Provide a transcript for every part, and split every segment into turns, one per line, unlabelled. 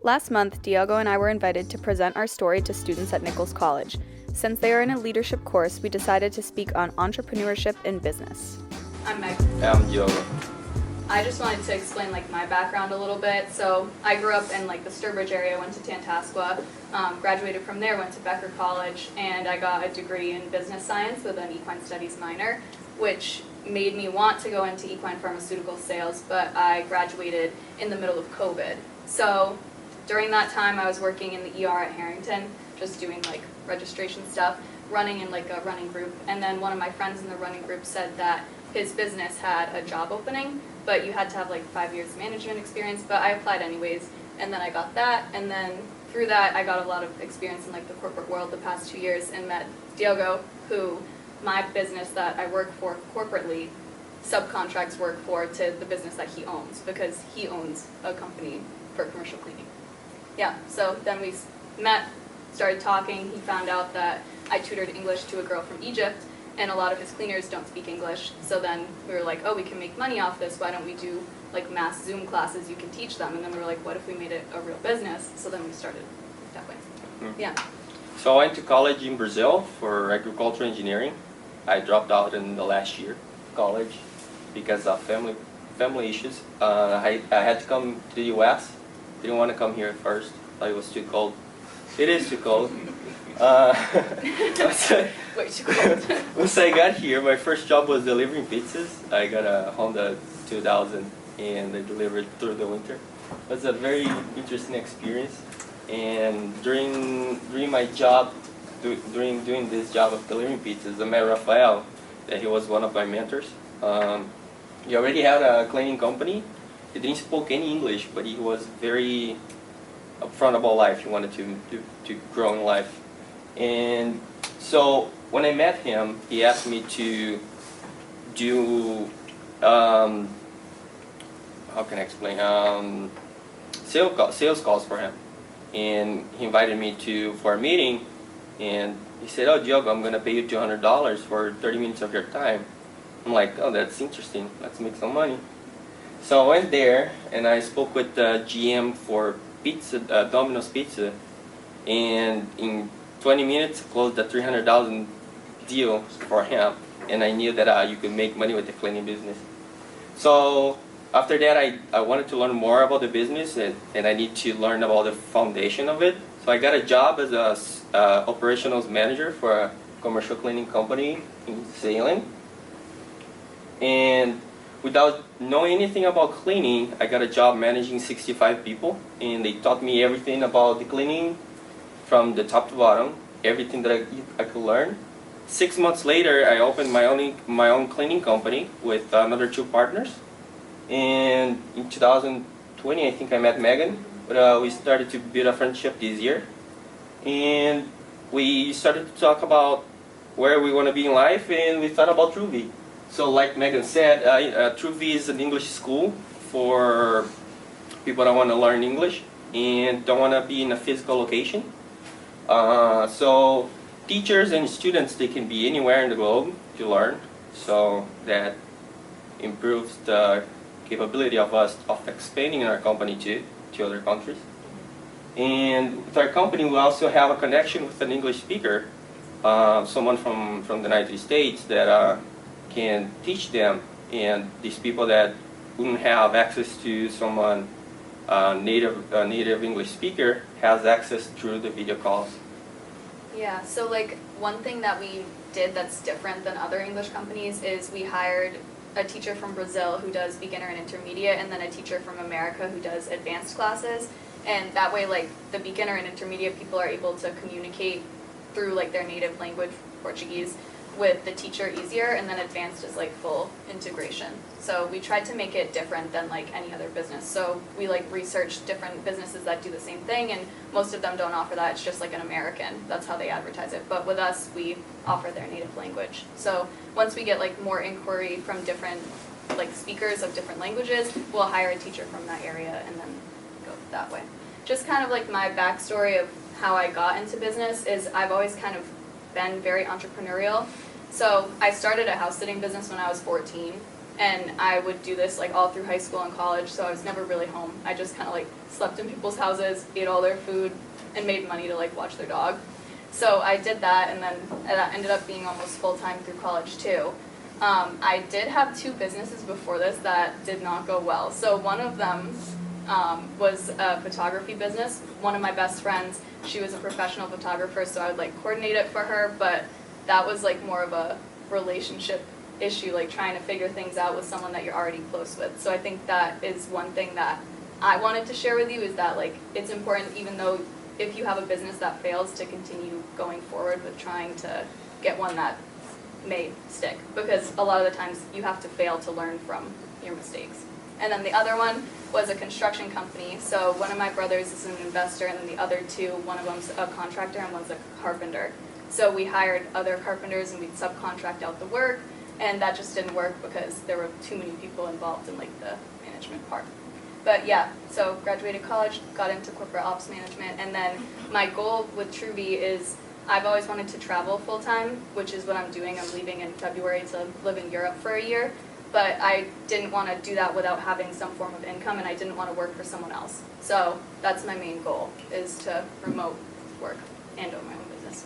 Last month, Dhiogo and I were invited to present our story to students at Nichols College. Since they are in a leadership course, we decided to speak on entrepreneurship in business.
I'm Meg.
I'm Dhiogo.
I just wanted to explain my background a little bit. So I grew up in the Sturbridge area, went to Tantascwa, graduated from there, went to Becker College, and I got a degree in business science with an equine studies minor, which made me want to go into equine pharmaceutical sales, but I graduated in the middle of COVID. So during that time I was working in the ER at Harrington, just doing registration stuff, running in a running group, and then one of my friends in the running group said that his business had a job opening, but you had to have 5 years management experience, but I applied anyways, and then I got that, and then through that I got a lot of experience in the corporate world the past 2 years and met Dhiogo, who my business that I work for corporately subcontracts work for to the business that he owns, because he owns a company for commercial cleaning. Yeah, so then we met, started talking. He found out that I tutored English to a girl from Egypt, and a lot of his cleaners don't speak English. So then we were like, oh, we can make money off this. Why don't we do mass Zoom classes? You can teach them. And then we were like, what if we made it a real business? So then we started that way. Yeah.
So I went to college in Brazil for agricultural engineering. I dropped out in the last year of college because of family issues. I had to come to the U.S. Didn't want to come here at first. Thought it was too cold. It is too cold.
Way too cold.
Once I got here, my first job was delivering pizzas. I got a Honda 2000 and I delivered through the winter. It was a very interesting experience. And during my job, during doing this job of delivering pizzas, I met Rafael, that he was one of my mentors. He already had a cleaning company. He didn't speak any English, but he was very upfront about life. He wanted to grow in life. And so when I met him, he asked me to do, how can I explain, sales calls for him. And he invited me for a meeting, and he said, oh, Dhiogo, I'm going to pay you $200 for 30 minutes of your time. I'm like, oh, that's interesting. Let's make some money. So I went there, and I spoke with the GM for pizza, Domino's Pizza, and in 20 minutes closed a $300,000 deal for him, and I knew that you could make money with the cleaning business. So after that, I wanted to learn more about the business, and I need to learn about the foundation of it. So I got a job as a operations manager for a commercial cleaning company in Salem, and without knowing anything about cleaning, I got a job managing 65 people, and they taught me everything about the cleaning from the top to bottom, everything that I could learn. 6 months later, I opened my own cleaning company with another 2 partners. And in 2020, I think I met Megan, but we started to build a friendship this year. And we started to talk about where we want to be in life, and we thought about TruVee's. So like Megan said, TruVee's is an English school for people that want to learn English and don't want to be in a physical location. So teachers and students, they can be anywhere in the globe to learn. So that improves the capability of us of expanding our company to other countries. And with our company, we also have a connection with an English speaker, someone from the United States that can teach them, and these people that wouldn't have access to someone native English speaker has access through the video calls.
Yeah, so one thing that we did that's different than other English companies is we hired a teacher from Brazil who does beginner and intermediate, and then a teacher from America who does advanced classes. And that way the beginner and intermediate people are able to communicate through their native language, Portuguese, with the teacher easier, and then advanced is full integration. So we tried to make it different than any other business. So we researched different businesses that do the same thing, and most of them don't offer that. It's just an American. That's how they advertise it. But with us, we offer their native language. So once we get more inquiry from different speakers of different languages, we'll hire a teacher from that area and then go that way. Just kind of my backstory of how I got into business is I've always kind of been very entrepreneurial. So I started a house sitting business when I was 14, And I would do this like all through high school and college, so I was never really home. I just kind of like slept in people's houses, ate all their food, and made money to like watch their dog. So I did that, and then that ended up being almost full-time through college too. I did have 2 businesses before this that did not go well. So one of them was a photography business. One of my best friends, she was a professional photographer, so I would like coordinate it for her, but that was like more of a relationship issue, like trying to figure things out with someone that you're already close with. So I think that is one thing that I wanted to share with you, is that like it's important, even though if you have a business that fails, to continue going forward with trying to get one that may stick, because a lot of the times you have to fail to learn from your mistakes. And then the other one was a construction company. So one of my brothers is an investor, and then the other 2, one of them's a contractor and one's a carpenter. So we hired other carpenters and we'd subcontract out the work, and that just didn't work because there were too many people involved in like the management part. But yeah, so graduated college, got into corporate ops management, and then my goal with TruVee is I've always wanted to travel full-time, which is what I'm doing. I'm leaving in February to live in Europe for a year, but I didn't want to do that without having some form of income, and I didn't want to work for someone else. So that's my main goal, is to remote work and own my own business.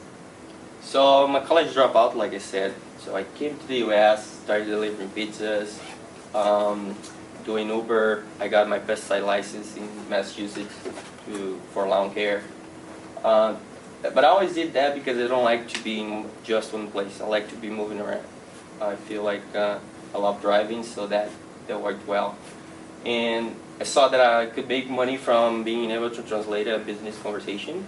So my college dropout, like I said, so I came to the US, started delivering pizzas, doing Uber. I got my pesticide license in Massachusetts for lawn care. But I always did that because I don't like to be in just one place. I like to be moving around. I feel like I love driving, so that worked well. And I saw that I could make money from being able to translate a business conversation.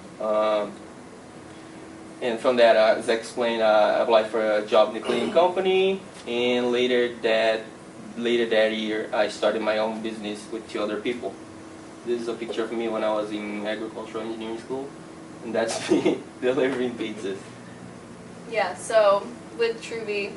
And from that, as I explained, I applied for a job in the cleaning company, and later that year, I started my own business with 2 other people. This is a picture of me when I was in agricultural engineering school, and that's me delivering pizzas.
Yeah, so with TruVee,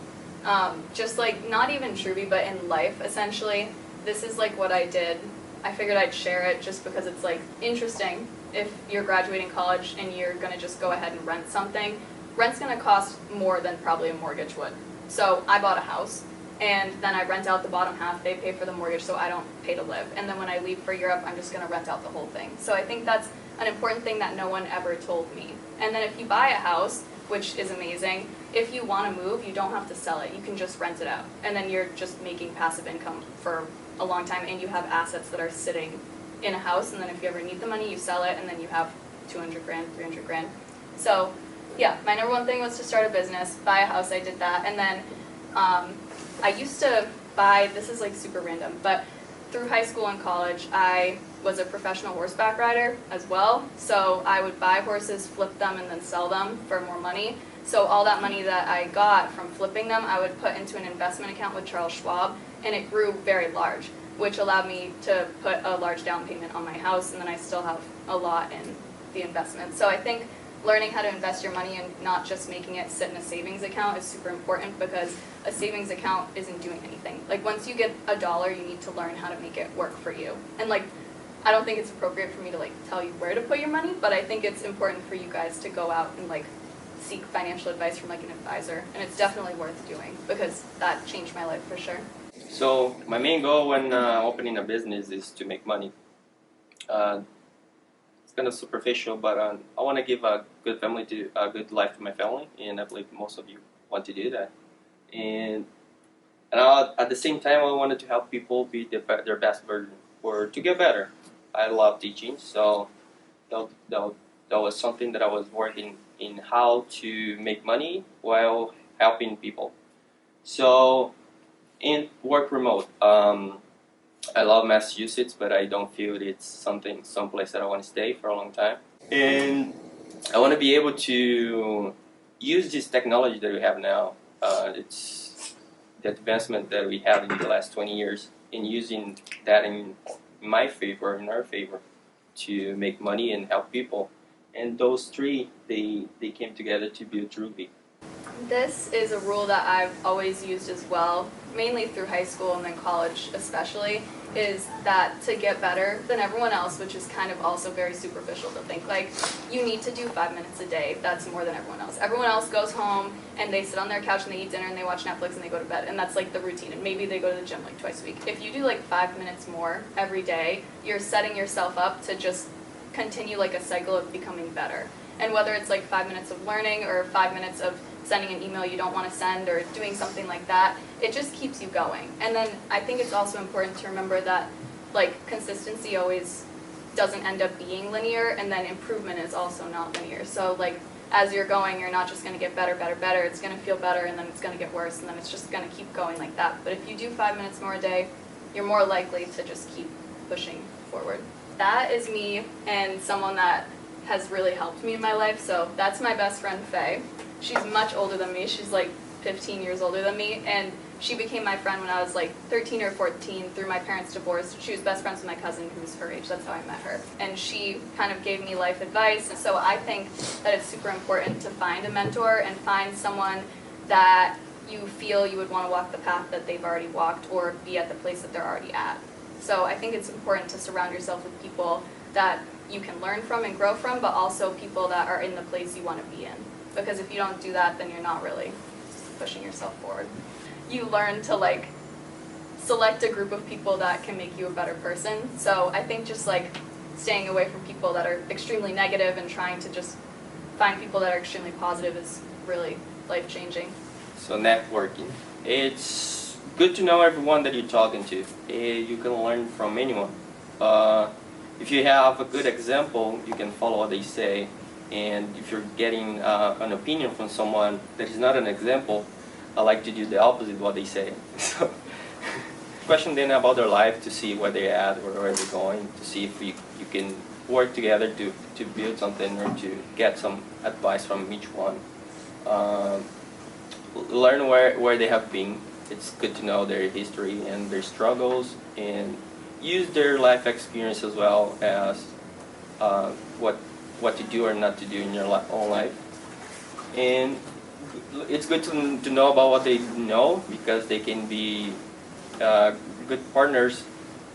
just like not even TruVee, but in life, essentially, this is like what I did. I figured I'd share it just because it's like interesting. If you're graduating college and you're going to just go ahead and rent something, rent's going to cost more than probably a mortgage would. So I bought a house, and then I rent out the bottom half. They pay for the mortgage, so I don't pay to live. And then when I leave for Europe, I'm just going to rent out the whole thing. So I think that's an important thing that no one ever told me. And then if you buy a house, which is amazing, if you want to move, you don't have to sell it. You can just rent it out. And then you're just making passive income for a long time, and you have assets that are sitting in a house, and then if you ever need the money, you sell it, and then you have 200 grand, 300 grand. So yeah, my number one thing was to start a business, buy a house. I did that, and then I used to buy, this is like super random, but through high school and college, I was a professional horseback rider as well. So I would buy horses, flip them, and then sell them for more money. So all that money that I got from flipping them, I would put into an investment account with Charles Schwab, and it grew very large, which allowed me to put a large down payment on my house, and then I still have a lot in the investment. So I think learning how to invest your money and not just making it sit in a savings account is super important, because a savings account isn't doing anything. Like once you get $1, you need to learn how to make it work for you. And like, I don't think it's appropriate for me to like tell you where to put your money, but I think it's important for you guys to go out and like seek financial advice from like an advisor, and it's definitely worth doing because that changed my life for sure.
So my main goal when opening a business is to make money. It's kind of superficial, but I want to give a good good life to my family, and I believe most of you want to do that. And at the same time, I wanted to help people be their best version, or to get better. I love teaching, so that was something that I was working in, how to make money while helping people. So, and work remote. I love Massachusetts, but I don't feel it's someplace that I want to stay for a long time. And I want to be able to use this technology that we have now. It's the advancement that we have in the last 20 years, and using that in my favor, in our favor, to make money and help people. And those 3, they came together to build TruVee.
This is a rule that I've always used as well, mainly through high school and then college especially, is that to get better than everyone else, which is kind of also very superficial to think, like, you need to do 5 minutes a day. That's more than everyone else. Everyone else goes home and they sit on their couch and they eat dinner and they watch Netflix and they go to bed, and that's like the routine, and maybe they go to the gym like twice a week. If you do like 5 minutes more every day, you're setting yourself up to just continue like a cycle of becoming better. And whether it's like 5 minutes of learning or 5 minutes of sending an email you don't want to send or doing something like that, it just keeps you going. And then I think it's also important to remember that like consistency always doesn't end up being linear, and then improvement is also not linear. So like as you're going, you're not just going to get better, better, better. It's going to feel better, and then it's going to get worse, and then it's just going to keep going like that. But if you do 5 minutes more a day, you're more likely to just keep pushing forward. That is me and someone that has really helped me in my life. So that's my best friend, Faye. She's much older than me. She's like 15 years older than me, and she became my friend when I was like 13 or 14 through my parents' divorce. She was best friends with my cousin who's her age. That's how I met her. And she kind of gave me life advice. So I think that it's super important to find a mentor and find someone that you feel you would want to walk the path that they've already walked or be at the place that they're already at. So I think it's important to surround yourself with people that you can learn from and grow from, but also people that are in the place you want to be in. Because if you don't do that, then you're not really pushing yourself forward. You learn to like select a group of people that can make you a better person. So I think just like staying away from people that are extremely negative and trying to just find people that are extremely positive is really life-changing.
So networking. It's good to know everyone that you're talking to. You can learn from anyone. If you have a good example, you can follow what they say. And if you're getting an opinion from someone that is not an example, I like to do the opposite of what they say. So, question them about their life to see where they're at or where they're going, to see if you can work together to build something or to get some advice from each one. Learn where they have been. It's good to know their history and their struggles, and use their life experience as well as what to do or not to do in your own life. And it's good to know about what they know, because they can be good partners,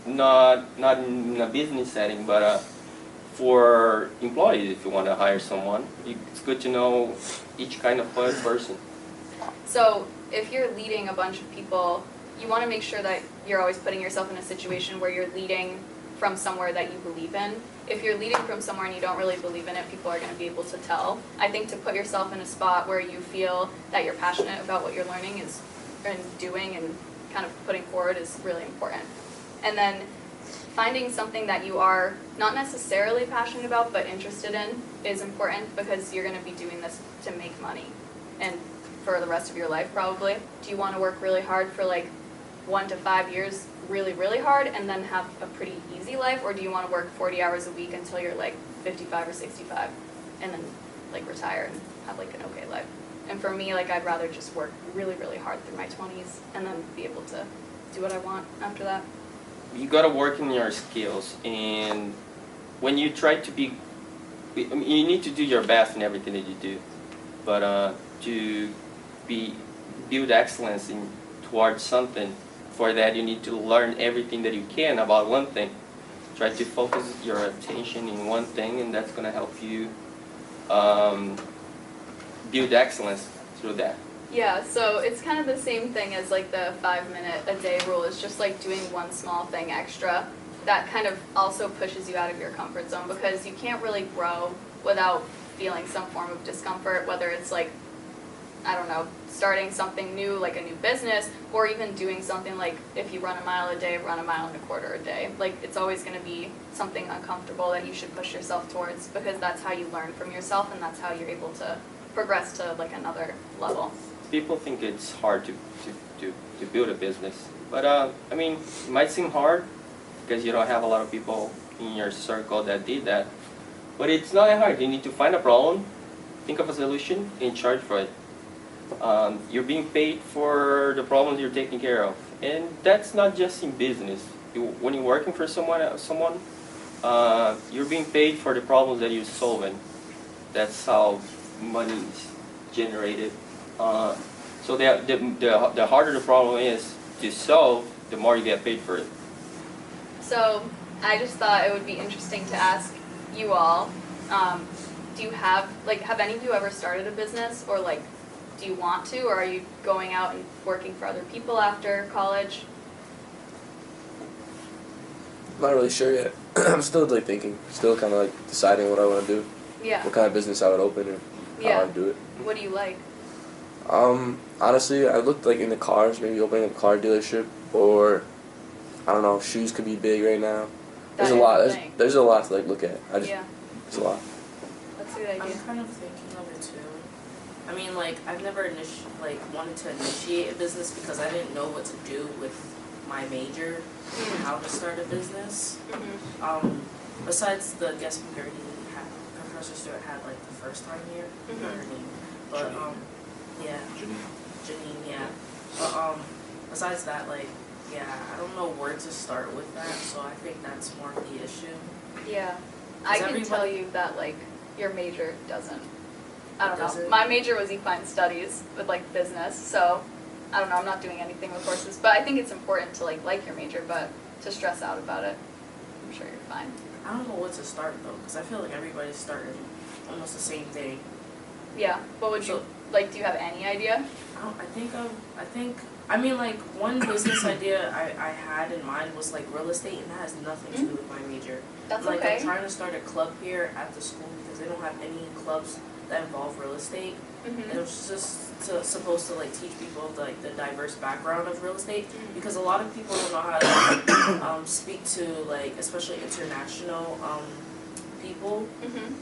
not in a business setting, but for employees. If you want to hire someone, it's good to know each kind of person.
So if you're leading a bunch of people, you want to make sure that you're always putting yourself in a situation where you're leading from somewhere that you believe in. If you're leading from somewhere and you don't really believe in it, people are going to be able to tell. I think to put yourself in a spot where you feel that you're passionate about what you're learning and doing and kind of putting forward is really important. And then finding something that you are not necessarily passionate about but interested in is important, because you're going to be doing this to make money and for the rest of your life probably. Do you want to work really hard for like 1 to 5 years really, really hard and then have a pretty easy life, or do you want to work 40 hours a week until you're like 55 or 65 and then like retire and have like an okay life? And for me, like I'd rather just work really, really hard through my 20s and then be able to do what I want after that.
You gotta work on your skills, and when you try to be, I mean, you need to do your best in everything that you do, but to build excellence towards something, for that you need to learn everything that you can about one thing. Try to focus your attention in one thing, and that's going to help you build excellence through that.
Yeah, so it's kind of the same thing as like the 5 minute a day rule. It's just like doing one small thing extra. That kind of also pushes you out of your comfort zone, because you can't really grow without feeling some form of discomfort, whether it's like, I don't know, starting something new, like a new business, or even doing something like if you run a mile a day, run a mile and a quarter a day. Like it's always going to be something uncomfortable that you should push yourself towards, because that's how you learn from yourself and that's how you're able to progress to like another level.
People think it's hard to build a business, but I mean, it might seem hard because you don't have a lot of people in your circle that did that, but it's not hard. You need to find a problem, think of a solution, and charge for it. You're being paid for the problems you're taking care of, and that's not just in business. When you're working for someone, you're being paid for the problems that you're solving. That's how money is generated. So the harder the problem is to solve, the more you get paid for it.
So I just thought it would be interesting to ask you all, do you have any of you ever started a business, or like, do you want to, or are you going out and working for other people after college?
I'm not really sure yet. I'm still like thinking, still kind of like deciding what I want to do,
Yeah.
what kind of business I would open and how I'd do it.
What do you like?
Honestly, I looked like into cars, maybe opening a car dealership, or I don't know, shoes could be big right now.
That
There's a
is
lot.
the thing.
There's a lot to like look at.
Yeah.
There's a lot.
That's a good idea.
I'm kind of thinking of it too. I mean, like, I've never wanted to initiate a business because I didn't know what to do with my major and how to start a business. Besides the guest speaker Professor Stewart had like the first time here, not her name, but yeah, Janine, yeah. But besides that, like, yeah, I don't know where to start with that, so I think that's more of the issue.
Yeah. I can
everybody-
tell you that, like, your major doesn't. I don't
Does
know.
it?
My major was equine studies with, like, business, so I don't know. I'm not doing anything with horses, but I think it's important to, like your major, but to stress out about it. I'm sure you're fine.
I don't know what to start though, because I feel like everybody's starting almost the same thing.
Yeah. What would you, like, do you have any idea?
I mean, like, one business idea I had in mind was, like, real estate, and that has nothing to do with my major.
That's
like,
okay.
I'm trying to start a club here at the school because they don't have any clubs that involve real estate. And it was just supposed to, like, teach people, like, the diverse background of real estate, because a lot of people don't know how to speak to, like, especially international people.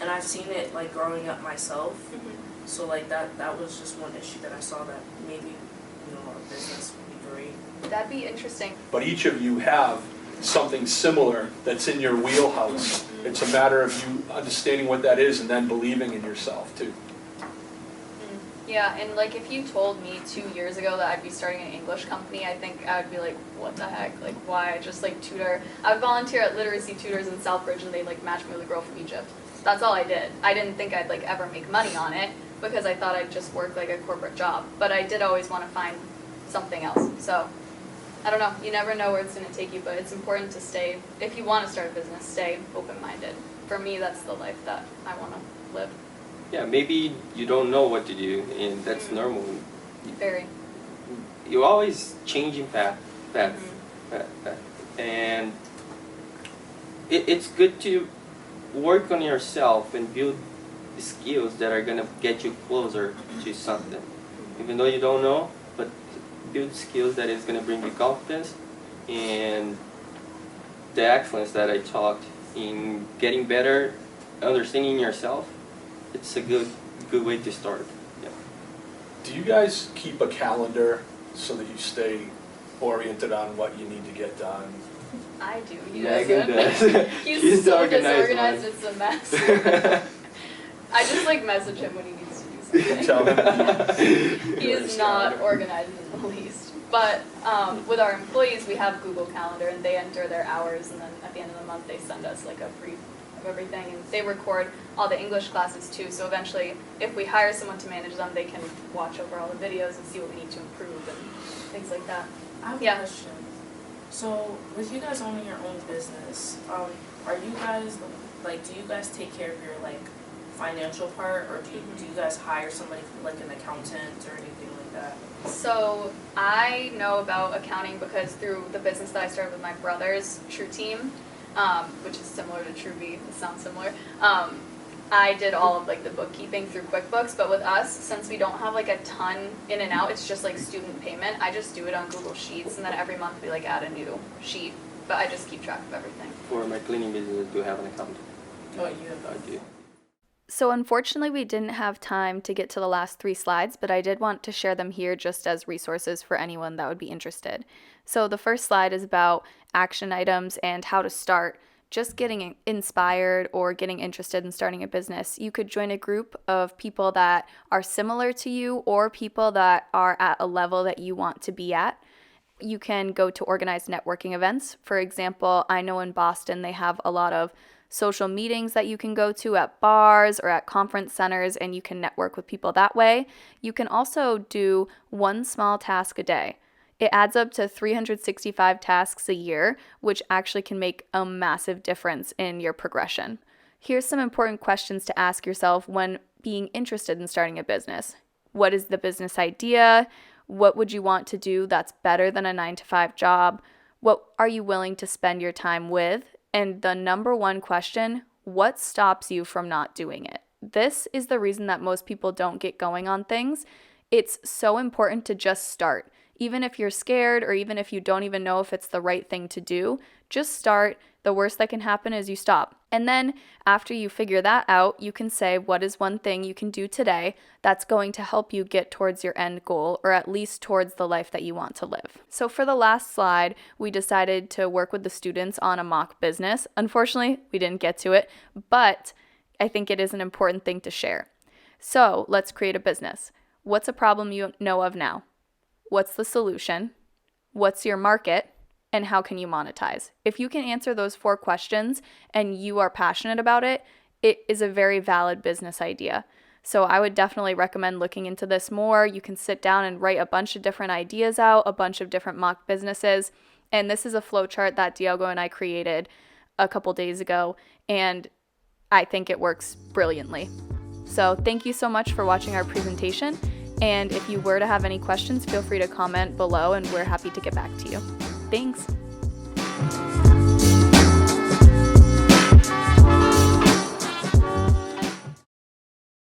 And I've seen it, like, growing up myself. So, like, that was just one issue that I saw that maybe, a business would be great.
That'd be interesting.
But each of you have something similar that's in your wheelhouse. It's a matter of you understanding what that is and then believing in yourself too.
Yeah, and like if you told me 2 years ago that I'd be starting an English company, I think I would be like, what the heck? Like, why? I just like tutor. I would volunteer at literacy tutors in Southbridge, and they'd like match me with a girl from Egypt. That's all I did. I didn't think I'd like ever make money on it because I thought I'd just work like a corporate job. But I did always want to find something else. So I don't know. You never know where it's going to take you, but it's important to stay, if you want to start a business, stay open-minded. For me, that's the life that I want to live.
Yeah, maybe you don't know what to do, and that's normal.
Very.
You're always changing path. And it's good to work on yourself and build skills that are gonna get you closer to something. Even though you don't know, but build skills that is gonna bring you confidence and the excellence that I talked in getting better, understanding yourself. It's a good way to start. Yeah.
Do you guys keep a calendar so that you stay oriented on what you need to get done?
I do. He
Megan
doesn't.
does.
He's so
organized
disorganized, it's a mess. I just like message him when he needs to do something.
Tell him.
He is not organized in the least. But with our employees, we have Google Calendar, and they enter their hours, and then at the end of the month, they send us like a brief of everything, and they record all the English classes too. So eventually, if we hire someone to manage them, they can watch over all the videos and see what we need to improve and things like that.
I have
Yeah.
a question. So, with you guys owning your own business, are you guys, like, do you guys take care of your, like, financial part, or do you guys hire somebody, like an accountant or anything like that?
So I know about accounting because through the business that I started with my brother's True Team, which is similar to TruVee's, it sounds similar. I did all of like the bookkeeping through QuickBooks, but with us, since we don't have like a ton in and out, it's just like student payment. I just do it on Google Sheets, and then every month we like add a new sheet. But I just keep track of everything.
For my cleaning business, I do have an accountant.
Oh, you have
I do.
So unfortunately, we didn't have time to get to the last 3 slides, but I did want to share them here just as resources for anyone that would be interested. So the first slide is about action items and how to start. Just getting inspired or getting interested in starting a business, you could join a group of people that are similar to you or people that are at a level that you want to be at. You can go to organized networking events. For example, I know in Boston they have a lot of social meetings that you can go to at bars or at conference centers, and you can network with people that way. You can also do one small task a day. It adds up to 365 tasks a year, which actually can make a massive difference in your progression. Here's some important questions to ask yourself when being interested in starting a business. What is the business idea? What would you want to do that's better than a 9-to-5 job? What are you willing to spend your time with? And the number one question, what stops you from not doing it? This is the reason that most people don't get going on things. It's so important to just start. Even if you're scared or even if you don't even know if it's the right thing to do, just start. The worst that can happen is you stop. And then after you figure that out, you can say, what is one thing you can do today that's going to help you get towards your end goal, or at least towards the life that you want to live? So for the last slide, we decided to work with the students on a mock business. Unfortunately, we didn't get to it, but I think it is an important thing to share. So let's create a business. What's a problem you know of now? What's the solution? What's your market? And how can you monetize? If you can answer those 4 questions and you are passionate about it, it is a very valid business idea. So I would definitely recommend looking into this more. You can sit down and write a bunch of different ideas out, a bunch of different mock businesses. And this is a flowchart that Dhiogo and I created a couple days ago, and I think it works brilliantly. So thank you so much for watching our presentation. And if you were to have any questions, feel free to comment below and we're happy to get back to you. Thanks.